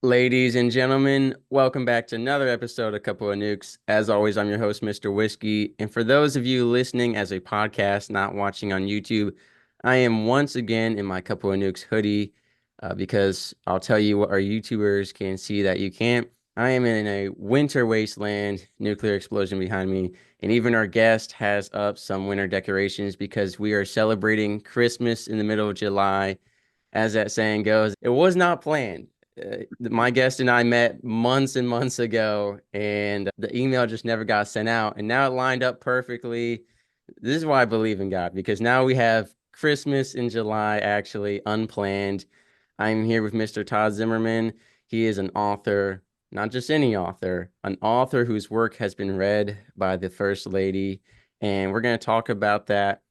Ladies and gentlemen, welcome back to another episode of Couple of Nukes. As always, I'm your host, Mr. Whiskey. And for those of you listening as a podcast, not watching on YouTube, I am once again in my Couple of Nukes hoodie because I'll tell you what our YouTubers can see that you can't. I am in a winter wasteland, nuclear explosion behind me, and even our guest has up some winter decorations because we are celebrating Christmas in the middle of July. As that saying goes, it was not planned. My guest and I met months and months ago, and the email just never got sent out. And now it lined up perfectly. This is why I believe in God, because now we have Christmas in July, actually unplanned. I'm here with Mr. Todd Zimmerman. He is an author, not just any author, an author whose work has been read by the First Lady. And we're going to talk about that.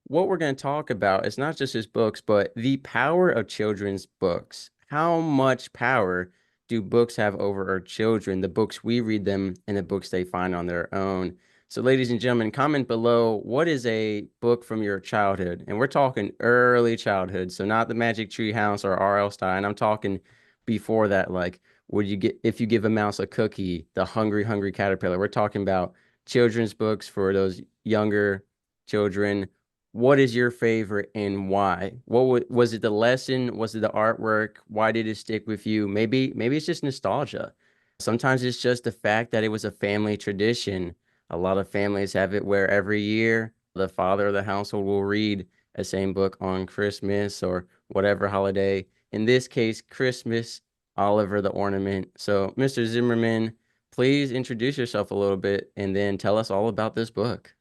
What we're going to talk about is not just his books, but the power of children's books. How much power do books have over our children, the books we read them and the books they find on their own? So, ladies and gentlemen, comment below, what is a book from your childhood? And we're talking early childhood, so not the Magic Tree House or R.L. Stein. I'm talking before that, like, would you get if you give a mouse a cookie, the hungry, hungry caterpillar? We're talking about children's books for those younger children. What is your favorite and why? Was it the lesson? Was it the artwork? Why did it stick with you? Maybe it's just nostalgia. Sometimes it's just the fact that it was a family tradition. A lot of families have it where every year the father of the household will read a same book on Christmas or whatever holiday. In this case, Christmas, Oliver the Ornament. So, Mr. Zimmerman, please introduce yourself a little bit and then tell us all about this book.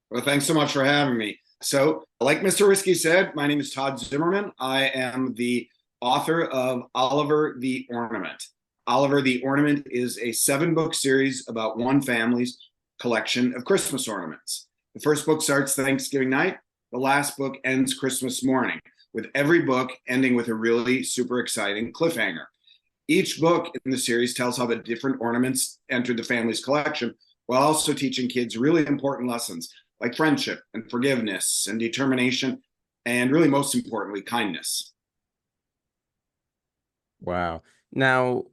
Well, thanks so much for having me. So, like Mr. Whiskey said, my name is Todd Zimmerman. I am the author of Oliver the Ornament. Oliver the Ornament is a 7-book series about one family's collection of Christmas ornaments. The first book starts Thanksgiving night. The last book ends Christmas morning, with every book ending with a really super exciting cliffhanger. Each book in the series tells how the different ornaments entered the family's collection, while also teaching kids really important lessons like friendship and forgiveness and determination, and really most importantly, kindness. Wow. Now,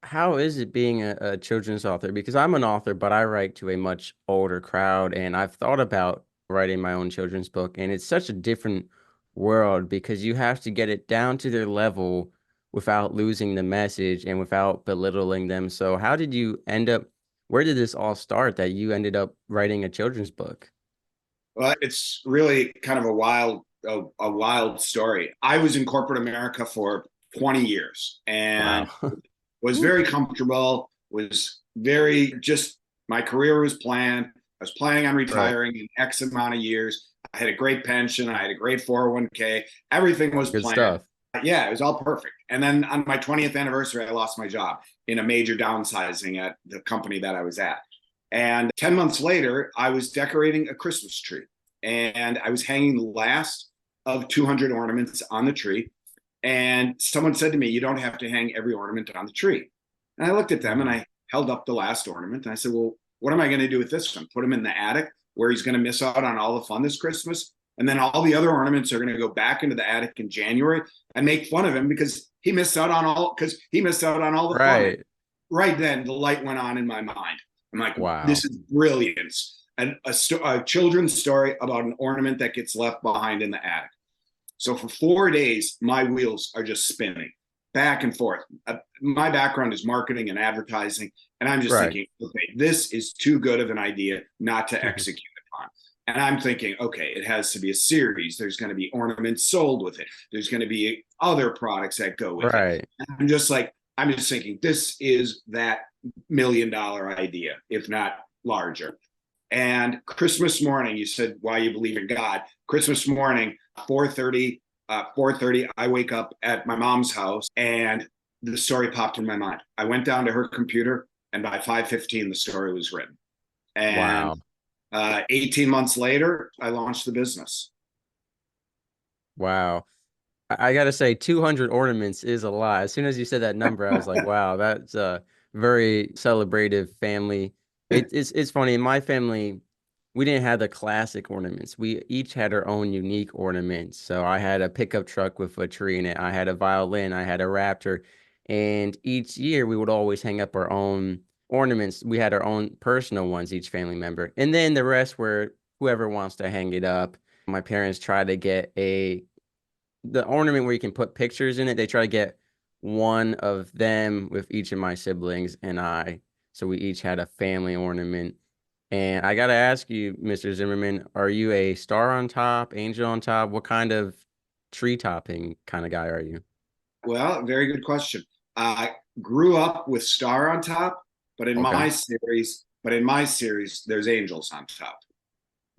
how is it being a children's author? Because I'm an author, but I write to a much older crowd, and I've thought about writing my own children's book, and it's such a different world because you have to get it down to their level without losing the message and without belittling them. So, how did you end up? Where did this all start that you ended up writing a children's book? Well, it's really kind of a wild story. I was in corporate America for 20 years Wow. and was very comfortable, was very just my career was planned. I was planning on Right. retiring in X amount of years. I had a great pension, I had a great 401k. Everything was Good planned. stuff. Yeah, it was all perfect. And then on my 20th anniversary, I lost my job in a major downsizing at the company that I was at. And 10 months later, I was decorating a Christmas tree and I was hanging the last of 200 ornaments on the tree. And someone said to me, "You don't have to hang every ornament on the tree." And I looked at them and Mhm. I held up the last ornament and I said, "Well, what am I going to do with this one? Put him in the attic where he's going to miss out on all the fun this Christmas? And then all the other ornaments are going to go back into the attic in January and make fun of him because he missed out on all the fun." And Right. right then, the light went on in my mind. I'm like, "This Wow. is brilliance." And a children's story about an ornament that gets left behind in the attic. So for 4 days, my wheels are just spinning back and forth. My background is marketing and advertising. And I'm just Right. thinking, okay, this is too good of an idea not to execute upon. And I'm thinking, okay, it has to be a series. There's going to be ornaments sold with it. There's going to be other products that go with it. Right. And I'm just thinking, this is that $1 million idea, if not larger. And Christmas morning, you said why you believe in God. Christmas morning, 4:30, 4:30, I wake up at my mom's house and the story popped in my mind. I went down to her computer and by 5:15, the story was written. And Wow. 18 months later, I launched the business. Wow. I gotta say, 200 ornaments is a lot. As soon as you said that number, I was like, wow, that's a very celebrative family. It's funny. In my family, we didn't have the classic ornaments. We each had our own unique ornaments. So I had a pickup truck with a tree in it. I had a violin. I had a raptor. And each year we would always hang up our own ornaments. We had our own personal ones, each family member. And then the rest were whoever wants to hang it up. My parents try to get the ornament where you can put pictures in it. They try to get one of them with each of my siblings and I. So we each had a family ornament. And I gotta ask you, Mr. Zimmerman, are you a star on top, angel on top? What kind of tree topping kind of guy are you? Well, very good question. I grew up with star on top, but Okay. in my series, there's angels on top.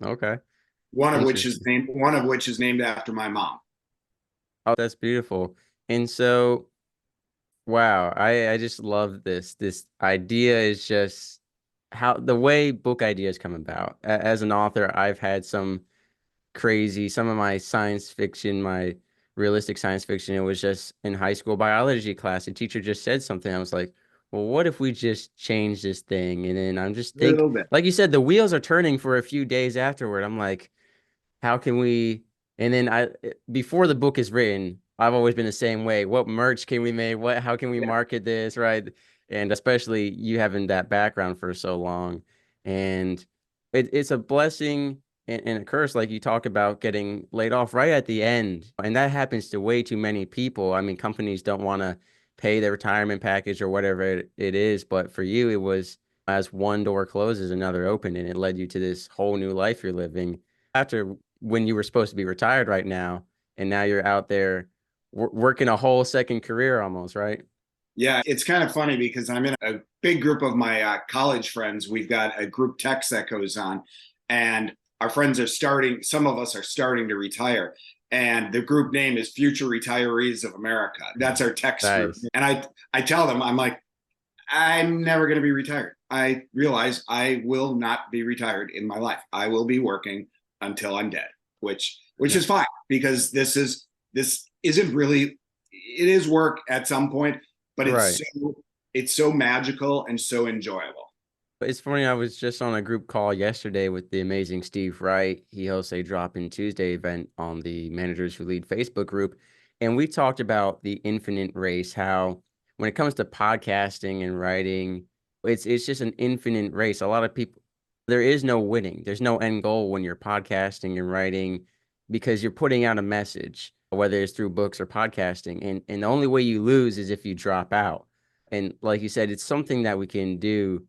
Okay. One of which is Interesting. named after my mom. Oh, that's beautiful. And so, wow, I just love this. This idea is just how the way book ideas come about. As an author, I've had some crazy. Some of my science fiction, my realistic science fiction, it was just in high school biology class. A teacher just said something. I was like, well, what if we just change this thing? And then I'm just A little think, bit. like you said, the wheels are turning for a few days afterward. I'm like, how can we and then I before the book is written, I've always been the same way. What merch can we make? How can we Yeah. market this, right? And especially you having that background for so long. And it's a blessing and a curse, like you talk about getting laid off right at the end. And that happens to way too many people. I mean, companies don't want to pay their retirement package or whatever it is, but for you, it was as one door closes, another open, and it led you to this whole new life you're living after when you were supposed to be retired right now, and now you're out there working a whole second career almost, right? Yeah, it's kind of funny because I'm in a big group of my college friends. We've got a group text that goes on, and our friends are starting, some of us are starting to retire. And the group name is Future Retirees of America. That's our text group. Nice. And I tell them, I'm like, I'm never going to be retired. I realize I will not be retired in my life. I will be working until I'm dead, which Yeah. is fine because this isn't really, it is work at some point, but Right. it's so magical and so enjoyable. It's funny, I was just on a group call yesterday with the amazing Steve Wright. He hosts a Drop In Tuesday event on the Managers Who Lead Facebook group. And we talked about the infinite race, how when it comes to podcasting and writing, it's just an infinite race. A lot of people, there is no winning. There's no end goal when you're podcasting and writing because you're putting out a message, whether it's through books or podcasting. And the only way you lose is if you drop out. And like you said, it's something that we can do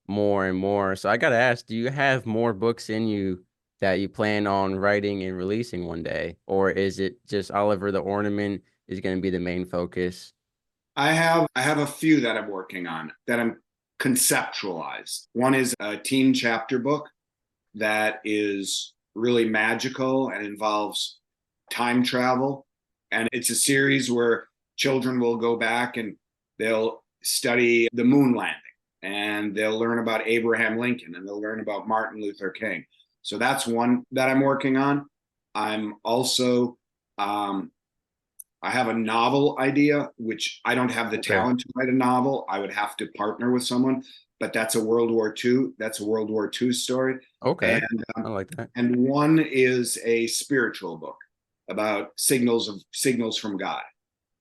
more and more. So I gotta ask, do you have more books in you that you plan on writing and releasing one day? Or is it just Oliver the Ornament is gonna be the main focus? I have a few that I'm working on that I'm conceptualized. One is a teen chapter book that is really magical and involves time travel. And it's a series where children will go back and they'll study the moon landing and they'll learn about Abraham Lincoln and they'll learn about Martin Luther King. So that's one that I'm working on. I'm also, I have a novel idea, which I don't have the Okay. talent to write a novel. I would have to partner with someone, but that's a World War II. That's a World War II story. Okay. And I like that. and one is a spiritual book about signals from God.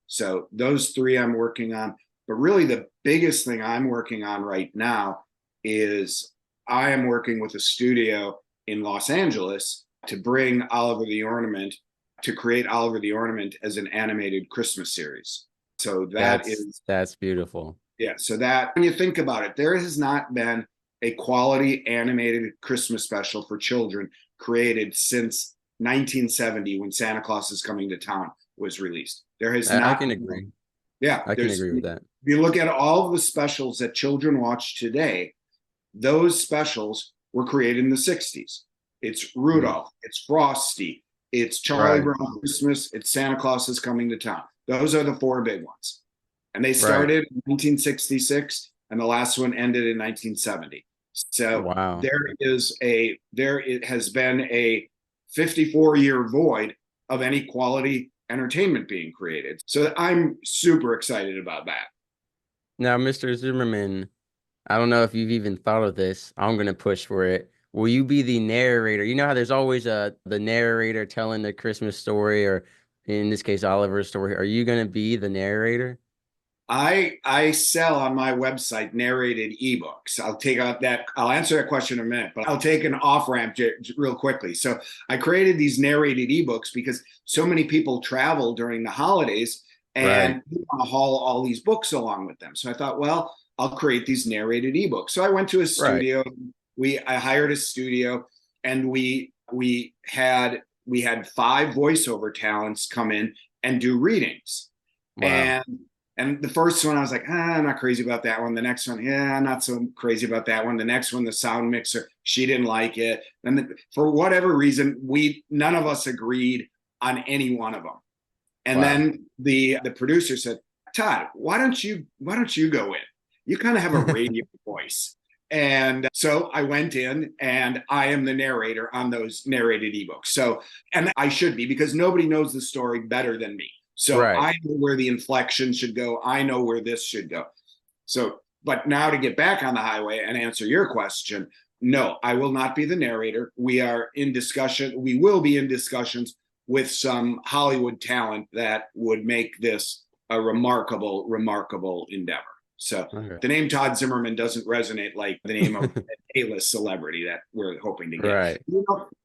So those three I'm working on. But really, the biggest thing I'm working on right now is I am working with a studio in Los Angeles to bring Oliver the Ornament, to create Oliver the Ornament as an animated Christmas series. So that is, That's beautiful. yeah. So that when you think about it, there has not been a quality animated Christmas special for children created since 1970 when Santa Claus is Coming to Town was released. There has I not can been, agree. yeah, I can there's, agree with if that. you look at all of the specials that children watch today, those specials were created in the 60s. It's Mhm. Rudolph, it's Frosty, it's Charlie Right. Brown Christmas, it's Santa Claus is Coming to Town. Those are the four big ones. And they Right. started in 1966 and the last one ended in 1970. So Wow. there it has been a 54-year void of any quality entertainment being created. So I'm super excited about that. Now, Mr. Zimmerman, I don't know if you've even thought of this. I'm gonna push for it. Will you be the narrator? You know how there's always the narrator telling the Christmas story, or in this case, Oliver's story. Are you gonna be the narrator? I sell on my website narrated ebooks. I'll answer that question in a minute, but I'll take an off ramp real quickly. So I created these narrated ebooks because so many people travel during the holidays Right. and want to haul all these books along with them. So I thought, well, I'll create these narrated ebooks. So I went to a Right. studio. I hired a studio, and we had 5 voiceover talents come in and do readings. Wow. And the first one, I was like, I'm not crazy about that one. The next one, yeah, I'm not so crazy about that one. The next one, the sound mixer, she didn't like it. And for whatever reason, none of us agreed on any one of them. And Wow. then the producer said, Todd, why don't you go in? You kind of have a radio voice. And so I went in, and I am the narrator on those narrated ebooks. So, and I should be, because nobody knows the story better than me. So Right. I know where the inflection should go. I know where this should go. So, but now to get back on the highway and answer your question, no, I will not be the narrator. We are in discussion. We will be in discussions with some Hollywood talent that would make this a remarkable, remarkable endeavor. So Okay. the name Todd Zimmerman doesn't resonate like the name of an A-list celebrity that we're hoping to get. Right.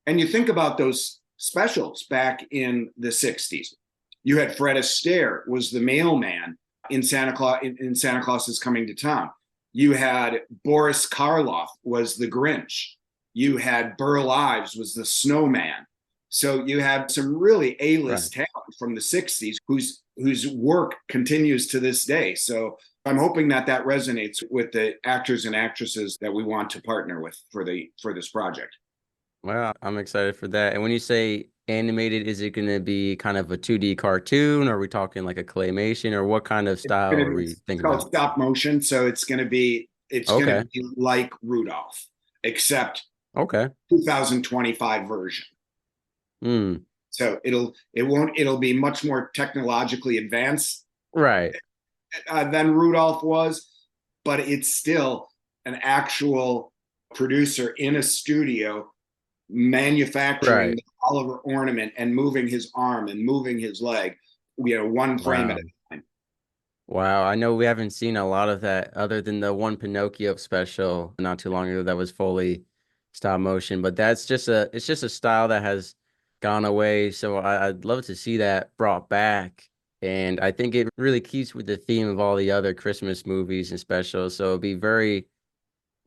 And you think about those specials back in the 60s. You had Fred Astaire was the mailman in Santa Claus is Coming to Town. You had Boris Karloff was the Grinch. You had Burl Ives was the snowman. So you have some really A-list Right. talent from the 60s whose work continues to this day. So I'm hoping that resonates with the actors and actresses that we want to partner with for this project. Well, I'm excited for that. And when you say animated, is it going to be kind of a 2D cartoon? Or are we talking like a claymation, or what kind of style are we It's thinking called about? stop motion, so it's going to Okay. be like Rudolph, except Okay. 2025 version. Hmm. So it'll be much more technologically advanced Right. than Rudolph was, but it's still an actual producer in a studio manufacturing Right. the Oliver ornament and moving his arm and moving his leg, one frame at Wow. a time. Wow. I know we haven't seen a lot of that other than the one Pinocchio special not too long ago that was fully stop motion, but it's just a style that has gone away. So I'd love to see that brought back. And I think it really keeps with the theme of all the other Christmas movies and specials. So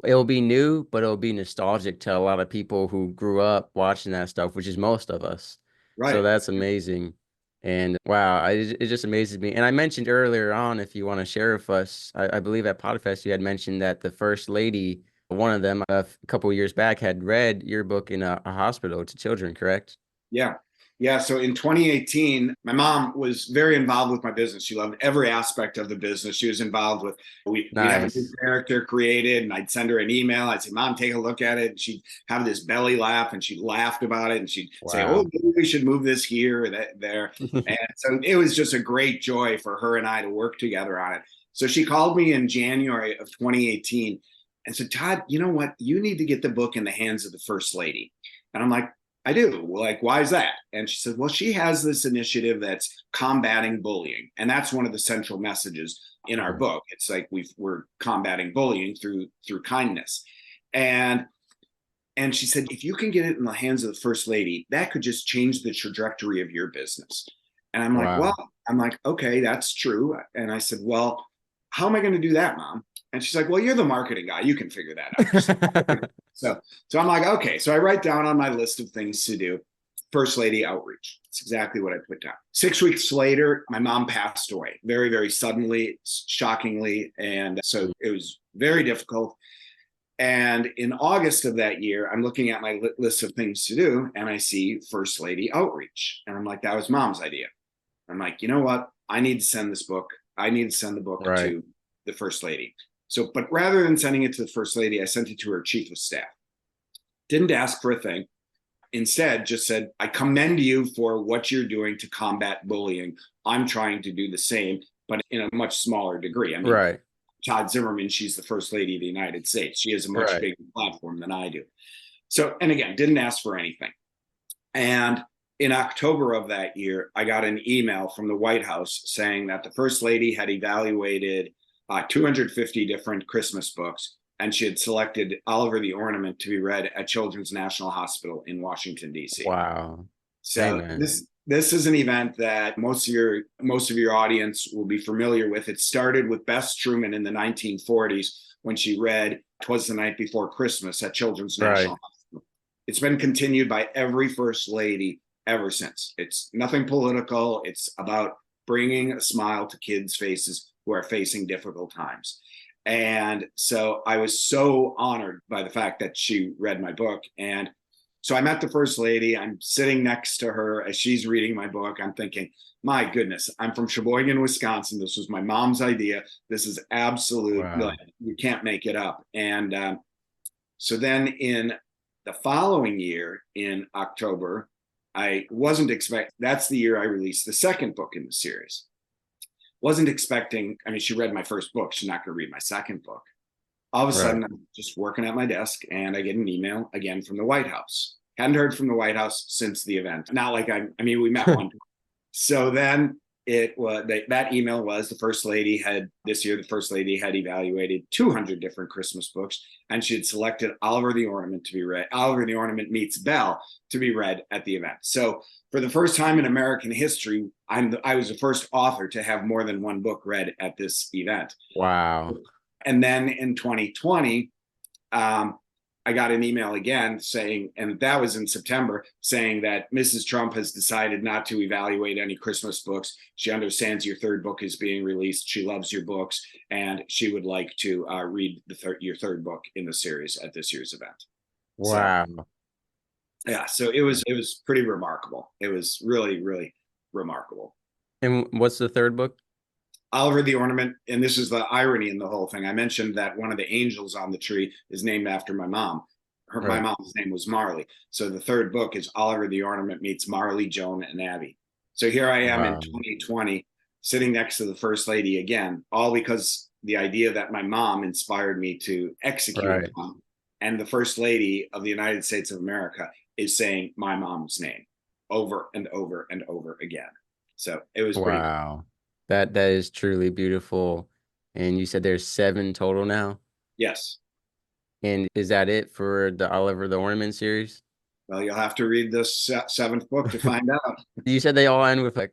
it'll be new, but it'll be nostalgic to a lot of people who grew up watching that stuff, which is most of us. So Right. that's amazing. And wow, it just amazes me. And I mentioned earlier on, if you want to share with us, I believe at Podfest you had mentioned that the first lady, one of them, a couple of years back, had read your book in a hospital to children, correct? Yeah. Yeah. So in 2018, my mom was very involved with my business. She loved every aspect of the business. She was involved with, we'd have a new Nice. character created, and I'd send her an email. I'd say, Mom, take a look at it. And she'd have this belly laugh, and she'd laughed about it. And she'd say, oh, Wow. maybe we should move this here or that there. And so it was just a great joy for her and I to work together on it. So she called me in January of 2018 and said, Todd, you know what? You need to get the book in the hands of the first lady. And I'm like, I do. Like, why is that? And she said, well, she has this initiative that's combating bullying. And that's one of the central messages in our Right. book. It's like we're combating bullying through kindness. And she said, if you can get it in the hands of the first lady, that could just change the trajectory of your business. And I'm like, well, Wow. okay, that's true. And I said, well, how am I going to do that, Mom? And she's like, well, you're the marketing guy. You can figure that out yourself. So, I'm like, okay. So I write down on my list of things to do, first lady outreach. That's exactly what I put down. 6 weeks later, my mom passed away very, very suddenly, shockingly. And so it was very difficult. And in August of that year, I'm looking at my list of things to do, and I see first lady outreach. And I'm like, that was Mom's idea. I'm like, you know what? I need to send this book. I need to send the book Right. to the first lady. So, but rather than sending it to the first lady, I sent it to her chief of staff. Didn't ask for a thing. Instead, just said, I commend you for what you're doing to combat bullying. I'm trying to do the same, but in a much smaller degree. I mean, Right. Todd Zimmerman, she's the first lady of the United States. She has a much Right. bigger platform than I do. So, and again, didn't ask for anything. And in October of that year, I got an email from the White House saying that the First Lady had evaluated 250 different Christmas books, and she had selected Oliver the Ornament to be read at Children's National Hospital in Washington, D.C. Wow. So Amen. this is an event that most of your audience will be familiar with. It started with Bess Truman in the 1940s when she read "'Twas the Night Before Christmas" at Children's Right. National Hospital. It's been continued by every First Lady ever since. It's nothing political. It's about bringing a smile to kids' faces who are facing difficult times. And so I was so honored by the fact that she read my book. And so I met the First Lady. I'm sitting next to her as she's reading my book. I'm thinking, my goodness, I'm from Sheboygan, Wisconsin. This was my mom's idea. This is absolute, Wow. like, you can't make it up. And so then in the following year, in October, I wasn't expecting, that's the year I released the second book in the series. Wasn't expecting, I mean, she read my first book. She's not going to read my second book. All of a Right. sudden, I'm just working at my desk and I get an email again from the White House. Hadn't heard from the White House since the event. Not like I mean, we met one. So then it was that email was the First Lady had this year, the First Lady had evaluated 200 different Christmas books, and she had selected Oliver the Ornament to be read, Oliver the Ornament Meets Belle to be read at the event. So for the first time in American history, I was the first author to have more than one book read at this event. Wow. And then in 2020, I got an email again saying, and that was in September, saying that Mrs. Trump has decided not to evaluate any Christmas books. She understands your third book is being released. She loves your books, and she would like to read your third book in the series at this year's event. So Wow. yeah, so it was pretty remarkable. It was really, really remarkable. And what's the third book? Oliver the Ornament, and this is the irony in the whole thing. I mentioned that one of the angels on the tree is named after my mom. My Right. mom's name was Marley. So the third book is Oliver the Ornament meets Marley, Joan, and Abby. So here I am in Wow. 2020, sitting next to the First Lady again, all because the idea that my mom inspired me to execute Right. upon. And the First Lady of the United States of America is saying my mom's name over and over and over again. So it was pretty cool. Wow. That is truly beautiful. And you said there's seven total now. Yes. And is that it for the Oliver the Ornament series? Well, you'll have to read this seventh book to find out. You said they all end with like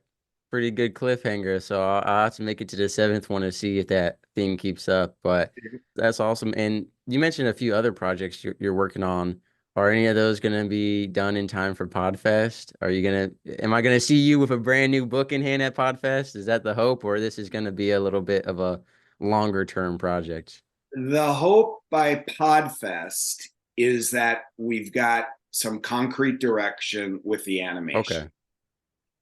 pretty good cliffhanger, so I'll have to make it to the seventh one to see if that thing keeps up. But that's awesome. And you mentioned a few other projects you're working on. Are any of those going to be done in time for Podfest? Am I going to see you with a brand new book in hand at Podfest? Is that the hope, or this is going to be a little bit of a longer term project? The hope by Podfest is that we've got some concrete direction with the animation. Okay.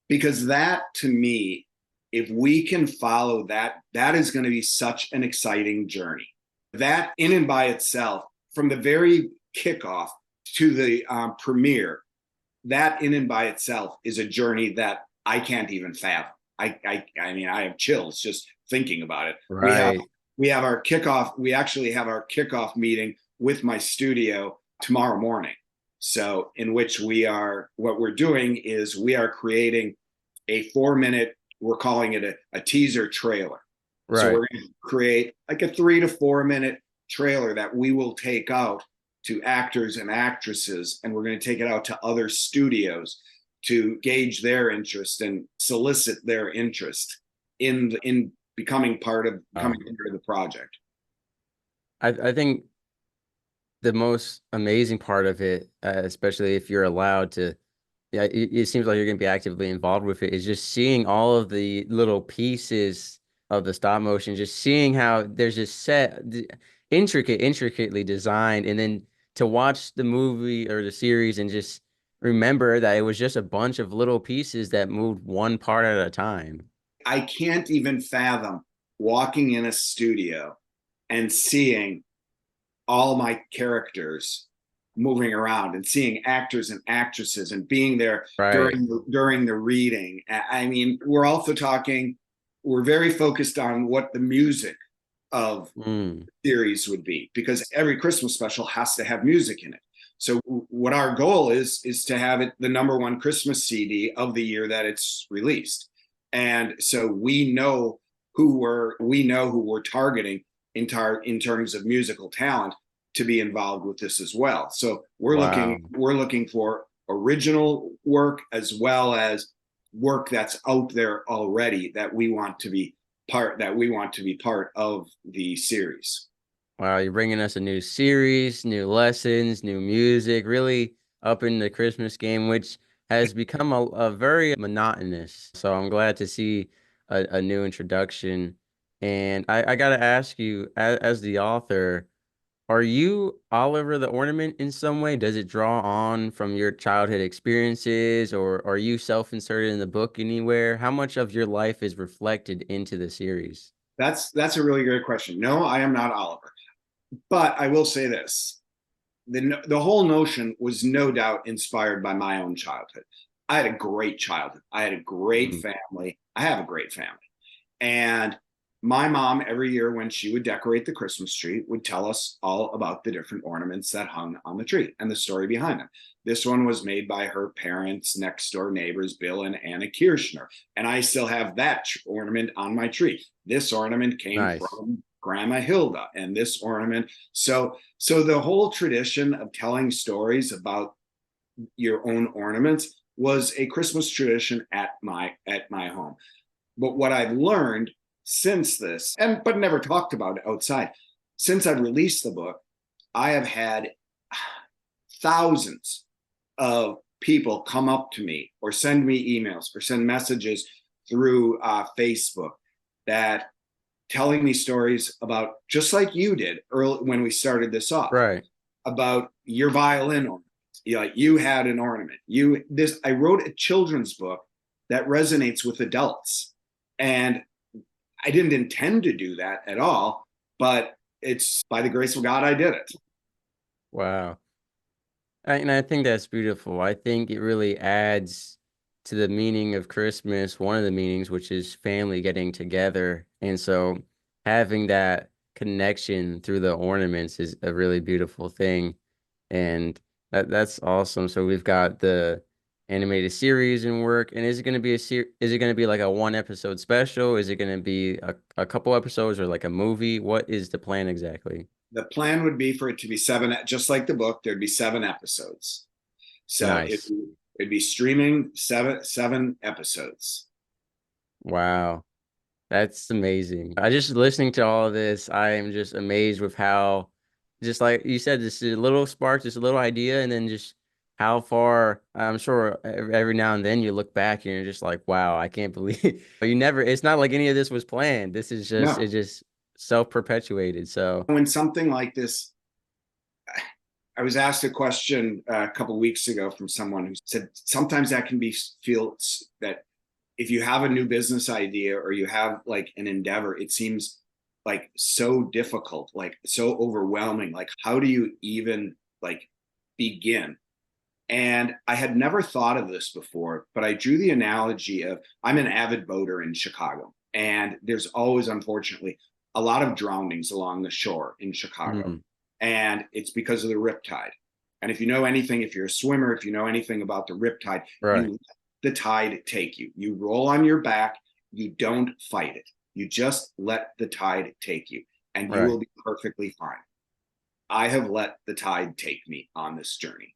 Because that, to me, if we can follow that, that is going to be such an exciting journey. That in and by itself, from the very kickoff to the premiere, that in and by itself is a journey that I can't even fathom. I mean, I have chills just thinking about it. Right. We have our kickoff. We actually have our kickoff meeting with my studio tomorrow morning. So in which what we're doing is we are creating a 4 minute, we're calling it a teaser trailer. So Right. we're going to create like a 3 to 4 minute trailer that we will take out to actors and actresses, and we're going to take it out to other studios to gauge their interest and solicit their interest in becoming part of the project. I think the most amazing part of it, especially if you're allowed to, yeah, it seems like you're going to be actively involved with it, is just seeing all of the little pieces of the stop motion, just seeing how there's just intricately designed, and then to watch the movie or the series and just remember that it was just a bunch of little pieces that moved one part at a time. I can't even fathom walking in a studio and seeing all my characters moving around and seeing actors and actresses and being there Right. during the reading. I mean, we're very focused on what the music of Mm. the series would be, because every Christmas special has to have music in it. So what our goal is to have it the number one Christmas CD of the year that it's released. And so we know who we're targeting in terms of musical talent to be involved with this as well. So Wow. we're looking for original work as well as work that's out there already that we want to be part of the series. Wow, you're bringing us a new series, new lessons, new music, really up in the Christmas game, which has become a very monotonous. So I'm glad to see a new introduction. And I got to ask you, as the author, are you Oliver the Ornament in some way? Does it draw on from your childhood experiences, or are you self-inserted in the book anywhere? How much of your life is reflected into the series? That's a really great question. No, I am not Oliver, but I will say this: the whole notion was no doubt inspired by my own childhood. I had a great childhood. I had a great Mm, family. I have a great family. And my mom, every year when she would decorate the Christmas tree, would tell us all about the different ornaments that hung on the tree and the story behind them. This one was made by her parents' next door neighbors, Bill and Anna Kirschner. And I still have that ornament on my tree. This ornament came nice. from Grandma Hilda, and this ornament. So the whole tradition of telling stories about your own ornaments was a Christmas tradition at my home. But what I've learned since this, and but never talked about outside, since I've released the book, I have had thousands of people come up to me or send me emails or send messages through Facebook that telling me stories about, just like you did early when we started this off, Right. about your violin ornament. You had an ornament. I wrote a children's book that resonates with adults. And I didn't intend to do that at all, but it's by the grace of God I did it. Wow. And I think that's beautiful. I think it really adds to the meaning of Christmas, one of the meanings, which is family getting together. And so having that connection through the ornaments is a really beautiful thing. And that's awesome. So we've got the animated series in work. And is it going to be is it going to be like a one episode special? Is it going to be a couple episodes or like a movie? What is the plan exactly? The plan would be for it to be seven, just like the book, there'd be 7 episodes. So Nice. it'd be streaming seven episodes. Wow. That's amazing. I just listening to all of this, I am just amazed with how, just like you said, this is a little spark, just a little idea, and then just how far, I'm sure every now and then you look back and you're just like, wow, I can't believe you never, it's not like any of this was planned. This is just, No, it just self-perpetuated. So, when something like this, I was asked a question a couple of weeks ago from someone who said sometimes that can feel that if you have a new business idea or you have like an endeavor, it seems like so difficult, like so overwhelming. Like, how do you even like begin? And I had never thought of this before, but I drew the analogy of, I'm an avid boater in Chicago, and there's always, unfortunately, a lot of drownings along the shore in Chicago. mm, And it's because of the riptide. And if you know anything, if you're a swimmer, if you know anything about the riptide, right, you let the tide take you. You roll on your back, you don't fight it. You just let the tide take you, and you will right, be perfectly fine. I have let the tide take me on this journey,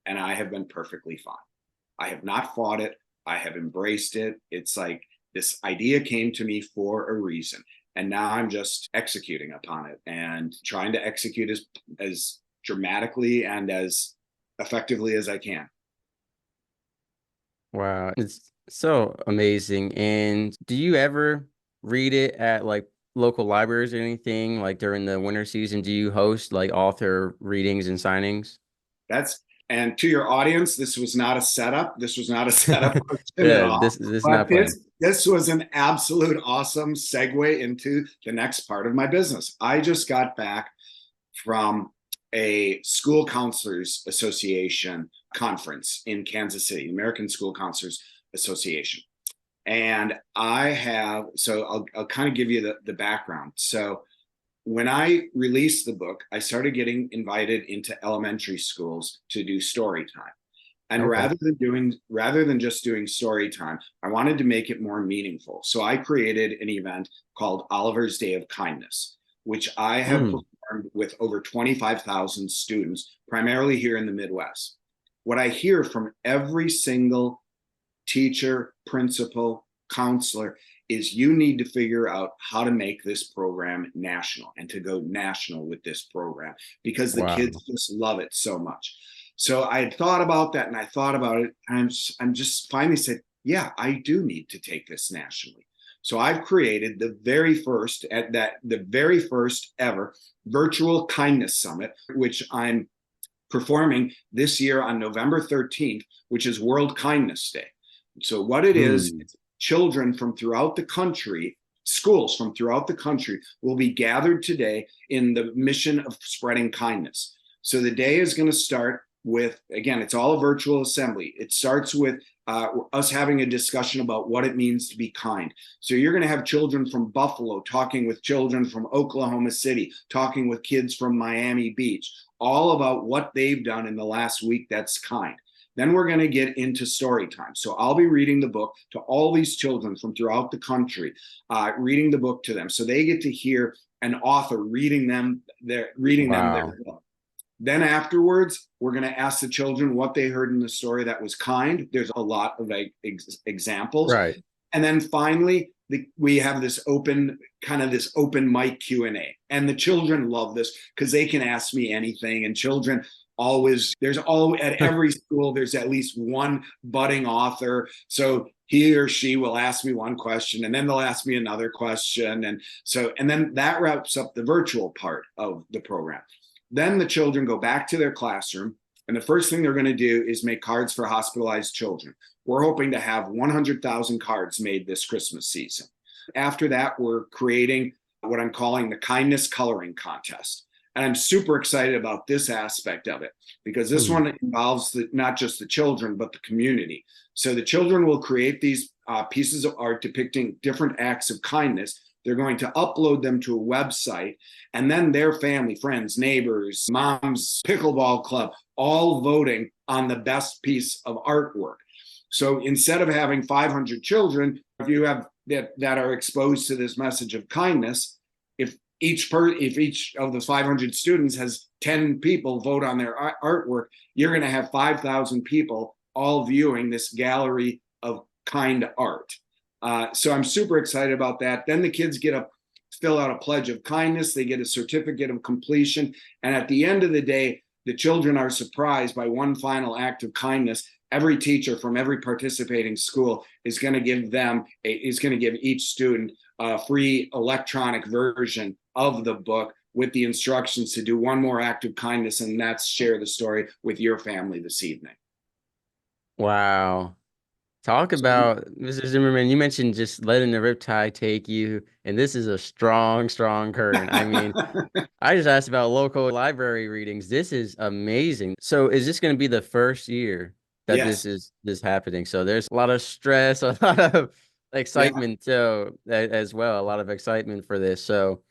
and I have been perfectly fine. I have not fought it. I have embraced it. It's like this idea came to me for a reason. And now I'm just executing upon it and trying to execute as dramatically and as effectively as I can. wow. It's so amazing. And do you ever read it at like local libraries or anything? Like during the winter season, do you host like author readings and signings? That's and to your audience, this was not a setup. This was not a setup question at Yeah, all. this is But not planned. this was an absolute awesome segue into the next part of my business. I just got back from a school counselors association conference in Kansas City, American School Counselors Association. And I'll kind of give you the background. So when I released the book, I started getting invited into elementary schools to do story time. And Okay. rather than just doing story time, I wanted to make it more meaningful. So I created an event called Oliver's Day of Kindness, which I have Mm. performed with over 25,000 students, primarily here in the Midwest. What I hear from every single teacher, principal, counselor is you need to figure out how to make this program national and to go national with this program because the kids Wow. just love it so much. So I had thought about that and I thought about it. And I'm just finally said, yeah, I do need to take this nationally. So I've created the very first ever virtual kindness summit, which I'm performing this year on November 13th, which is World Kindness Day. So what it is, Mm. it's children from throughout the country, schools from throughout the country will be gathered today in the mission of spreading kindness. So the day is going to start with, again, it's all a virtual assembly. It starts with us having a discussion about what it means to be kind. So you're going to have children from Buffalo talking with children from Oklahoma City, talking with kids from Miami Beach, all about what they've done in the last week that's kind. Then we're going to get into story time. So I'll be reading the book to all these children from throughout the country, reading the book to them. So they get to hear an author reading them their Wow. book. Then afterwards, we're going to ask the children what they heard in the story that was kind. There's a lot of examples. Right. And then finally, we have this open mic Q&A. And the children love this because they can ask me anything. And children at every school, there's at least one budding author. So he or she will ask me one question and then they'll ask me another question. And then that wraps up the virtual part of the program. Then the children go back to their classroom, and the first thing they're going to do is make cards for hospitalized children. We're hoping to have 100,000 cards made this Christmas season. After that, we're creating what I'm calling the kindness coloring contest. And I'm super excited about this aspect of it because this Mm. one involves not just the children, but the community. So the children will create these pieces of art depicting different acts of kindness. They're going to upload them to a website, and then their family, friends, neighbors, mom's pickleball club, all voting on the best piece of artwork. So instead of having 500 children, if you have that are exposed to this message of kindness, if each of the 500 students has 10 people vote on their artwork, you're going to have 5,000 people all viewing this gallery of kind art. So I'm super excited about that. Then the kids fill out a pledge of kindness. They get a certificate of completion. And at the end of the day, the children are surprised by one final act of kindness. Every teacher from every participating school is going to give each student a free electronic version of the book with the instructions to do one more act of kindness, and that's share the story with your family this evening. Wow. Talk So, about Mr. Zimmerman. You mentioned just letting the riptide take you, and this is a strong, strong current. I mean, I just asked about local library readings. This is amazing. So, is this going to be the first year that yes. this happening? So, there's a lot of stress, a lot of Yeah. excitement too, as well. A lot of excitement for this. So,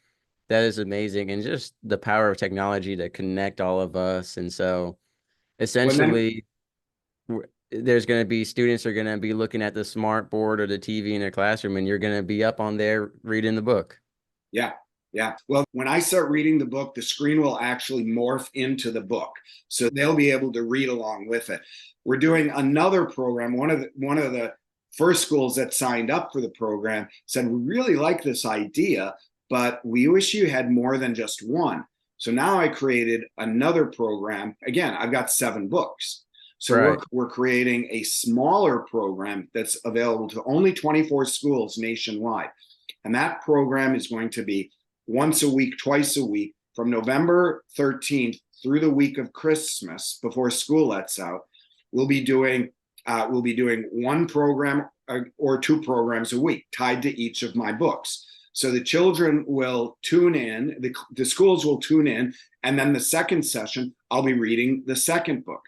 that is amazing, and just the power of technology to connect all of us. And so, Well, then, essentially there's going to be students are going to be looking at the smart board or the TV in their classroom, and you're going to be up on there reading the book. yeah. Yeah. Well, when I start reading the book, the screen will actually morph into the book. So they'll be able to read along with it. We're doing another program. One of the first schools that signed up for the program said, we really like this idea, but we wish you had more than just one. So now I created another program. Again, I've got 7 books. So Right. we're creating a smaller program that's available to only 24 schools nationwide. And that program is going to be once a week, twice a week, from November 13th through the week of Christmas before school lets out. We'll be doing one program or 2 programs a week tied to each of my books. So the children will tune in, the schools will tune in, and then the second session, I'll be reading the second book.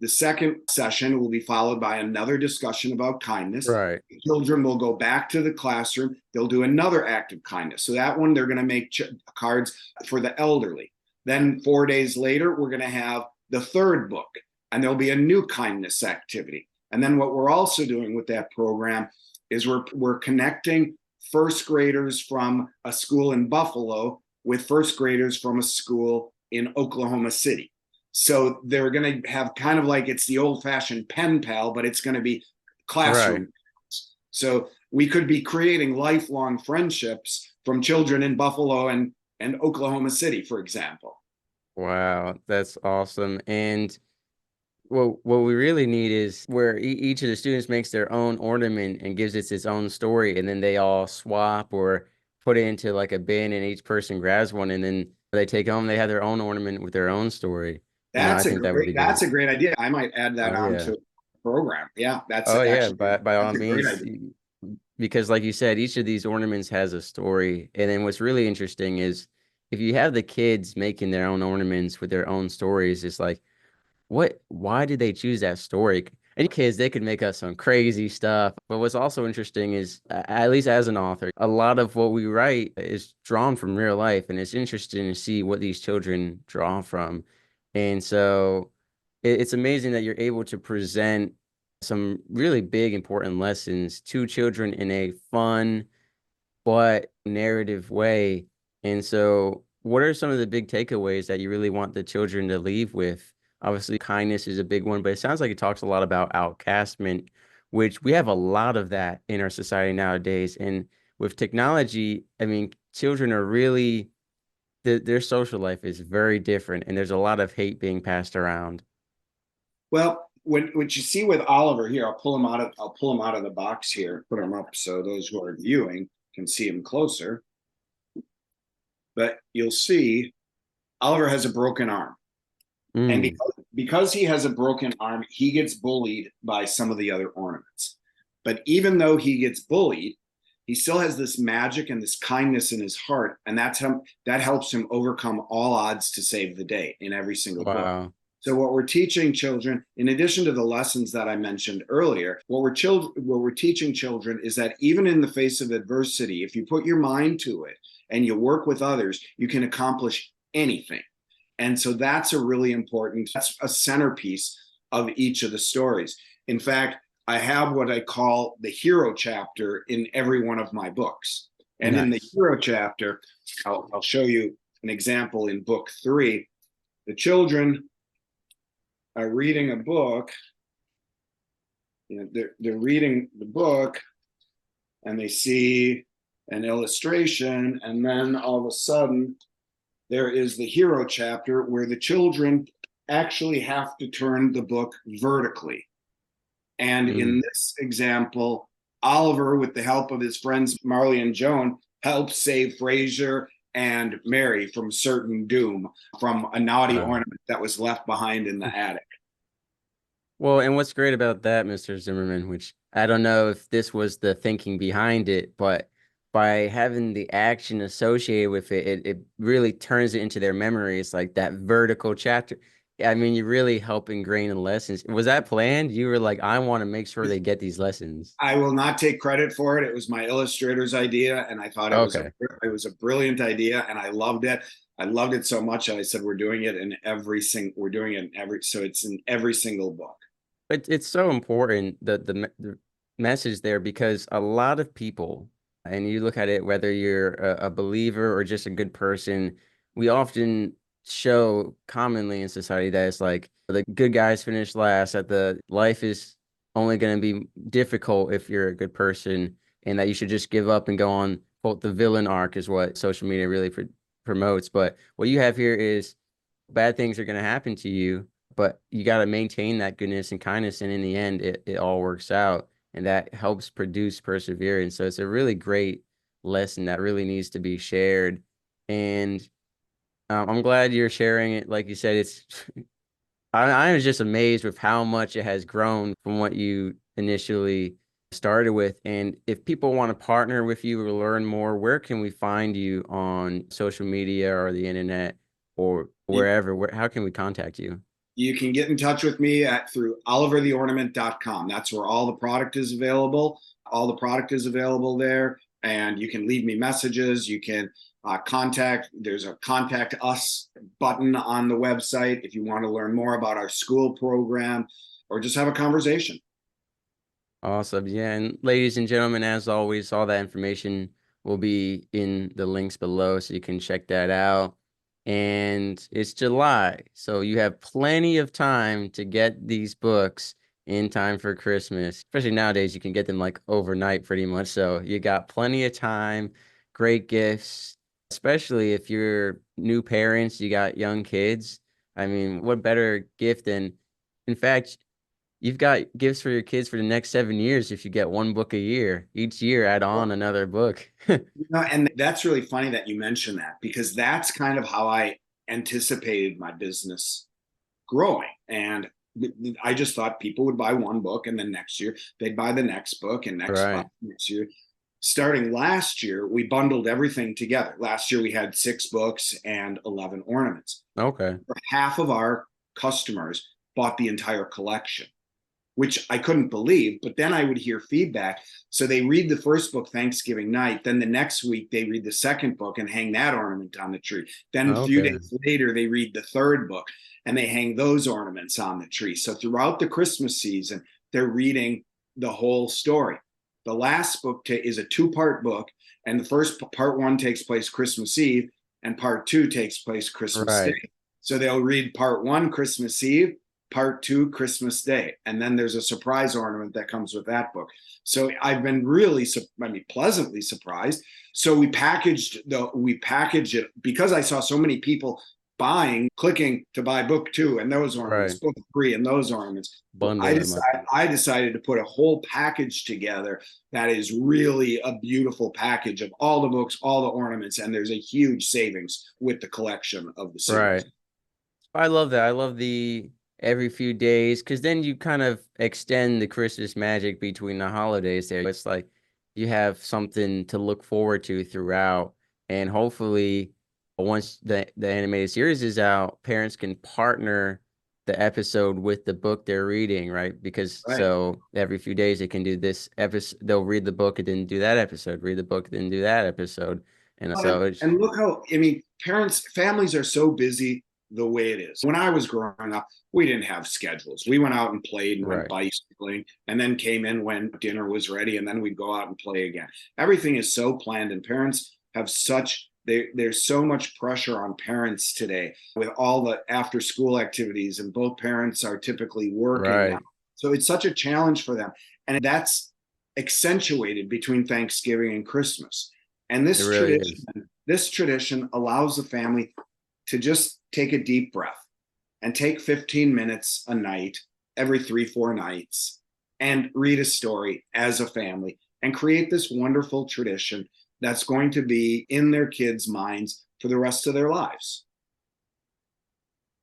The second session will be followed by another discussion about kindness. Right. The children will go back to the classroom. They'll do another act of kindness. So that one, they're going to make cards for the elderly. Then 4 days later, we're going to have the third book, and there'll be a new kindness activity. And then what we're also doing with that program is we're connecting first graders from a school in Buffalo with first graders from a school in Oklahoma City. So they're going to have kind of like, it's the old fashioned pen pal, but it's going to be Right. classroom. So we could be creating lifelong friendships from children in Buffalo and Oklahoma City, for example. Wow, that's awesome. And what we really need is where each of the students makes their own ornament and gives it its own story, and then they all swap or put it into like a bin, and each person grabs one, and then they take home. They have their own ornament with their own story. I think that would be That's great. a great idea. I might add that Oh on yeah. to the program. Yeah, that's Oh yeah. actually By all that's a great means, idea. because like you said, each of these ornaments has a story, and then what's really interesting is if you have the kids making their own ornaments with their own stories, it's like why did they choose that story? And kids, they could make up some crazy stuff. But what's also interesting is, at least as an author, a lot of what we write is drawn from real life. And it's interesting to see what these children draw from. And so it's amazing that you're able to present some really big, important lessons to children in a fun, but narrative way. And so, what are some of the big takeaways that you really want the children to leave with? Obviously, kindness is a big one, but it sounds like it talks a lot about outcastment, which we have a lot of that in our society nowadays. And with technology, I mean, children are really, their social life is very different, and there's a lot of hate being passed around. Well, when you see with Oliver here, I'll pull him out of the box here, put him up so those who are viewing can see him closer. But you'll see Oliver has a broken arm. And Mm, because he has a broken arm, he gets bullied by some of the other ornaments. But even though he gets bullied, he still has this magic and this kindness in his heart, and that helps him overcome all odds to save the day in every single book. wow. So what we're teaching children, in addition to the lessons that I mentioned earlier, what we're teaching children is that even in the face of adversity, if you put your mind to it and you work with others, you can accomplish anything. And so that's that's a centerpiece of each of the stories. In fact, I have what I call the hero chapter in every one of my books. And in the Nice. hero chapter, I'll show you an example in book 3. The children are reading a book. They're reading the book and they see an illustration, and then all of a sudden there is the hero chapter where the children actually have to turn the book vertically. And in Mm, this example, Oliver, with the help of his friends Marley and Joan, helps save Fraser and Mary from certain doom from a naughty wow. ornament that was left behind in the attic. Well, and what's great about that, Mr. Zimmerman, which I don't know if this was the thinking behind it, but by having the action associated with it, it really turns it into their memory. It's like that vertical chapter. I mean, you really help ingrain the lessons. Was that planned? You were like, I want to make sure they get these lessons. I will not take credit for it. It was my illustrator's idea, and I thought Okay. it was a brilliant idea, and I loved it. I loved it so much. I said we're doing it in we're doing it in every so it's in every single book. But it's so important the message there because a lot of people, and you look at it whether you're a believer or just a good person, we often show commonly in society that it's like the good guys finish last, that the life is only going to be difficult if you're a good person, and that you should just give up and go on, quote, the villain arc is what social media really promotes. But what you have here is bad things are going to happen to you, but you got to maintain that goodness and kindness. And in the end, it all works out. And that helps produce perseverance. So it's a really great lesson that really needs to be shared. And I'm glad you're sharing it. Like you said, I was just amazed with how much it has grown from what you initially started with. And if people want to partner with you or learn more, where can we find you on social media or the internet or wherever? How can we contact you? You can get in touch with me through olivertheornament.com. That's where all the product is available. All the product is available there, and you can leave me messages. You can there's a contact us button on the website if you want to learn more about our school program or just have a conversation. Awesome. Yeah. And ladies and gentlemen, as always, all that information will be in the links below so you can check that out. And it's July, so you have plenty of time to get these books in time for Christmas. Especially nowadays, you can get them like overnight pretty much. So you got plenty of time, great gifts, especially if you're new parents, you got young kids. I mean, what better gift than, in fact, you've got gifts for your kids for the next 7 years if you get one book a year. Each year, add on another book. And that's really funny that you mentioned that, because that's kind of how I anticipated my business growing. And I just thought people would buy one book, and then next year they'd buy the next book, and Right. next year. Starting last year, we bundled everything together. Last year we had 6 books and 11 ornaments. Okay. Half of our customers bought the entire collection, which I couldn't believe. But then I would hear feedback. So they read the first book Thanksgiving night. Then the next week they read the second book and hang that ornament on the tree. Then a few Okay. days later they read the third book and they hang those ornaments on the tree. So throughout the Christmas season, they're reading the whole story. The last book is a 2-part book, and the first part 1 takes place Christmas Eve, and part 2 takes place Christmas Right. Day. So they'll read part 1 Christmas Eve, part 2 Christmas Day, and then there's a surprise ornament that comes with that book. So I've been really, pleasantly surprised. So we packaged it because I saw so many people clicking to buy book 2 and those ornaments, Right. book 3 and those ornaments. Bundle them up. I decided to put a whole package together that is really a beautiful package of all the books, all the ornaments, and there's a huge savings with the collection of the series. Right. I love that. I love the every few days because then you kind of extend the Christmas magic between the holidays there. It's like you have something to look forward to throughout. And hopefully, once the animated series is out, parents can partner the episode with the book they're reading, right? Because Right. so every few days they can do this episode, they'll read the book and then do that episode, read the book, then do that episode. And so it's And look how, families are so busy the way it is. When I was growing up, we didn't have schedules. We went out and played and went right. bicycling and then came in when dinner was ready, and then we'd go out and play again. Everything is so planned, and parents have there's so much pressure on parents today with all the after school activities, and both parents are typically working now. Right. So it's such a challenge for them. And that's accentuated between Thanksgiving and Christmas. And It really is. this tradition allows the family to just take a deep breath and take 15 minutes a night, every 3, 4 nights, and read a story as a family and create this wonderful tradition that's going to be in their kids' minds for the rest of their lives.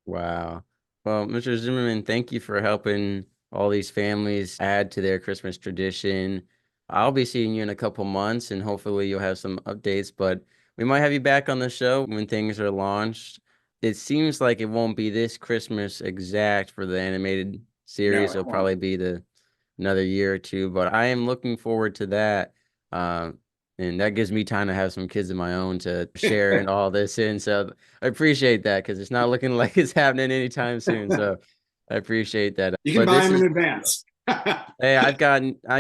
Wow. Well, Mr. Zimmerman, thank you for helping all these families add to their Christmas tradition. I'll be seeing you in a couple months and hopefully you'll have some updates, but we might have you back on the show when things are launched. It seems like it won't be this Christmas exact for the animated No, series. it It'll won't. probably be another year or two, but I am looking forward to that. Uh, and that gives me time to have some kids of my own to share and all this in. So I appreciate that because it's not looking like it's happening anytime soon. So I appreciate that. You can But buy this them in is, advance. hey, I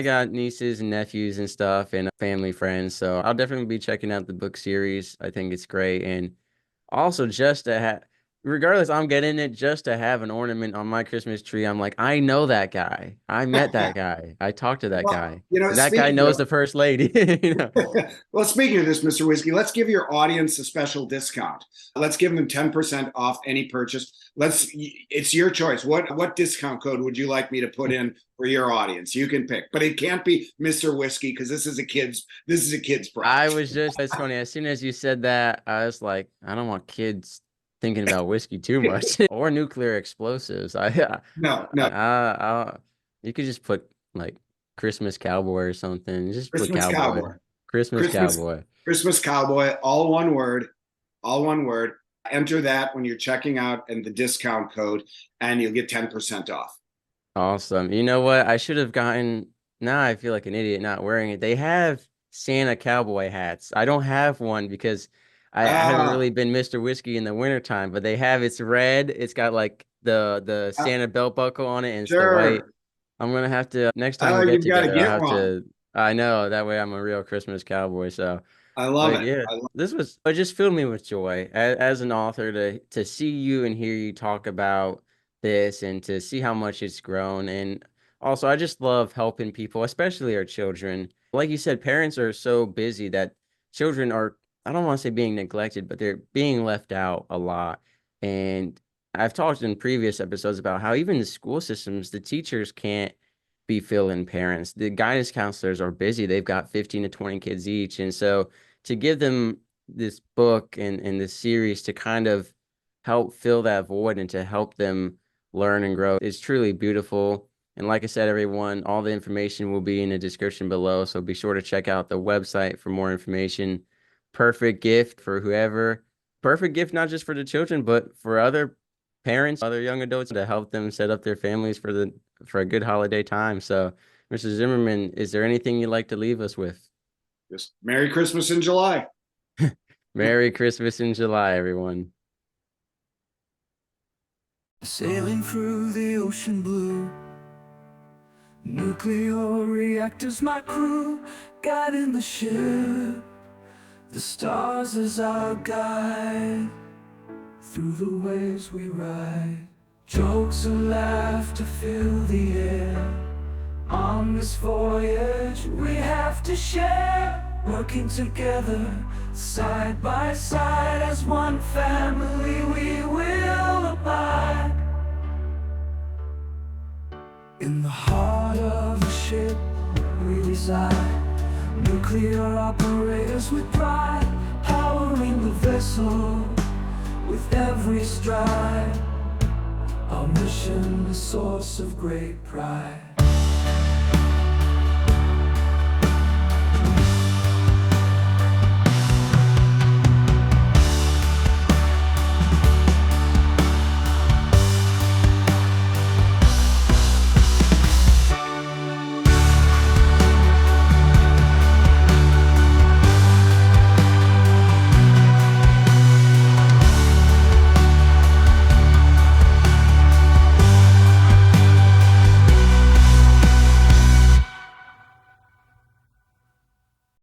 got nieces and nephews and stuff and family friends. So I'll definitely be checking out the book series. I think it's great. And also, just to have, regardless, I'm getting it just to have an ornament on my Christmas tree. I'm like, I know that guy. I met that guy. I talked to that Well, guy. That guy speaking knows of the first lady. You know? well, speaking of this, Mr. Whiskey, let's give your audience a special discount. Let's give them 10% off any purchase. It's your choice. What discount code would you like me to put in for your audience? You can pick, but it can't be Mr. Whiskey because this is a kid's I product. was just, it's funny. As soon as you said that, I was like, I don't want kids thinking about whiskey too much or nuclear explosives. You could just put like Christmas cowboy or something. Just put Christmas cowboy. cowboy. Christmas Christmas cowboy. Christmas cowboy, all one word, all one word. Enter that when you're checking out and the discount code, and you'll get 10% off. Awesome. You know what? I should have gotten, now I feel like an idiot not wearing it. They have Santa cowboy hats. I don't have one because I haven't Ah, really been Mr. Whiskey in the wintertime, but they have, it's red. It's got like the Santa belt buckle on it and it's the white. sure. I'm gonna have to, next time we get You've got to together, I'll get have one. to, I know that way I'm a real Christmas cowboy. So I love but it. yeah, this was it just filled me with joy as an author to see you and hear you talk about this and to see how much it's grown. And also I just love helping people, especially our children. Like you said, parents are so busy that children are, I don't want to say being neglected, but they're being left out a lot. And I've talked in previous episodes about how even the school systems, the teachers can't be fill-in parents. The guidance counselors are busy. They've got 15 to 20 kids each. And so to give them this book and this series to kind of help fill that void and to help them learn and grow is truly beautiful. And like I said, everyone, all the information will be in the description below. So be sure to check out the website for more information. Perfect gift for whoever. Perfect gift not just for the children, but for other parents, other young adults to help them set up their families for a good holiday time. So, Mr. Zimmerman, is there anything you'd like to leave us with? Just Merry Christmas in July. Merry Christmas in July, everyone. Sailing through the ocean blue, nuclear reactors my crew, guiding the ship, the stars as our guide, through the waves we ride, jokes and laughter fill the air. On this voyage we have to share, working together, side by side, as one family we will abide. In the heart of the ship we reside, nuclear operators with pride, powering the vessel with every stride. Our mission, a source of great pride.